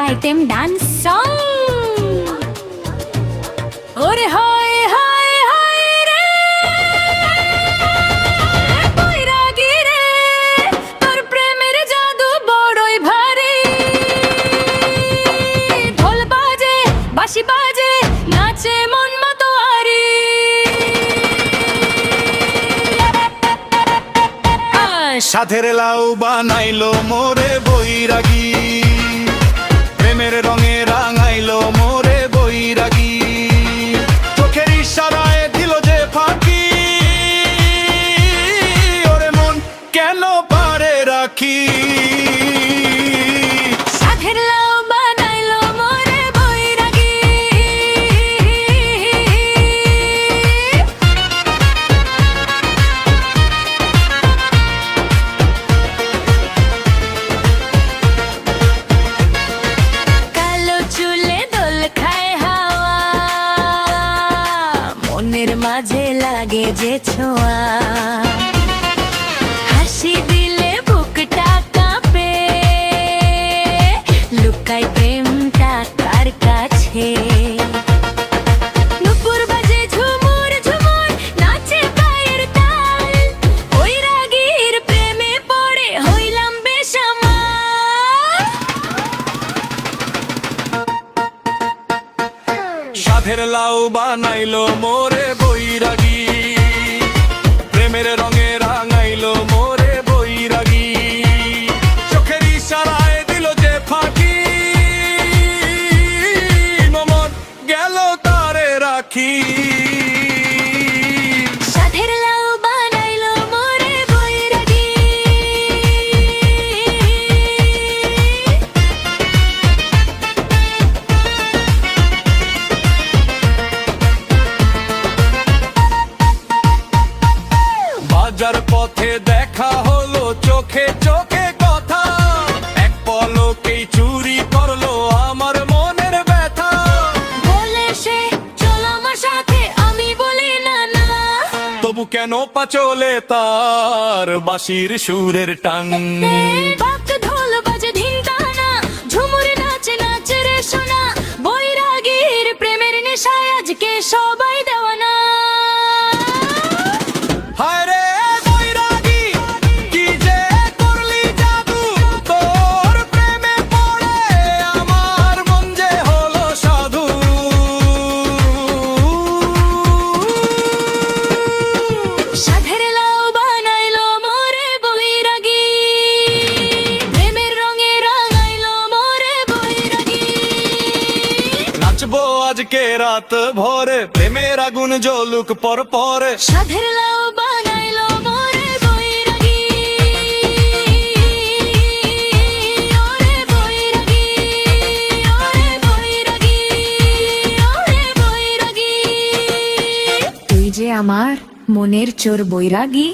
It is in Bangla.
Item dance song. ওরে হয় হায় হায় রে বৈরাগী রে, তোর প্রেমের জাদু বড়ই ভারী। ঢোল বাজে বাঁশি বাজে নাচে মন মতোয়ারি। সাধের লাউ বানাইলো মোরে বৈরাগী, প্রেমের রঙে রাঙাইলো মোরে বৈরাগী। চোখের ইশারায় দিল যে ফাঁকি, ওরে মন কেন পারে রাখি। সাধের লাউ বানাইলো মোরে বৈরাগী। কালো চুলে দোল খায় হাওয়া, মনের মাঝে লাগে যে ছোঁয়া। হাসি দিলে বুকটা কাঁপে, লুকাই প্রেমটা কার কাছে। নুপুর বাজে ঝুমুর ঝুমুর নাচে পায়ের তাল, বৈরাগীর প্রেমে পড়ে হইলাম বেসামাল। সাধের লাউ বানাইলো মোরে বৈরাগী, প্রেমের রঙে রাঙাইলো মোরে বৈরাগী। চোখের ইশারায় দিল যে ফাঁকি, মন গেল তারে রাখি। সাধের লাউ বানাইলো মোরে বৈরাগী। বাজার পথে দেখা হলো চোখে চোখে কথা, এক পলকেই চুরি করলো আমার মনের ব্যথা। বলে সে চল আমার সাথে, আমি বলি না না। তবু কেন পাচলে তার বাঁশির সুরের টান। বাক ঢোল বাজে ধিন টানা, ঝুমুর নাচে নাচে রে সোনা। বৈরাগীর প্রেমের নেশায় আজকে সবাই দেওয়ানা। হায় রে বৈরাগী, কি যে করলি জাদু, তোর প্রেমে পড়ে আমার মন যে হলো সাধু। সাধের লাউ বানাইলো মোরে বৈরাগী, প্রেমের রঙে রাঙাইলো মোরে বৈরাগী। নাচবো আজকে রাত ভরে, প্রেমের আগুন জ্বলুক পর পরে। সাধের লাউ বানাইলো মোরে বৈরাগী, ওরে বৈরাগী, ওরে বৈরাগী, ওরে বৈরাগী। তুই যে আমার মনের চোর বৈরাগী।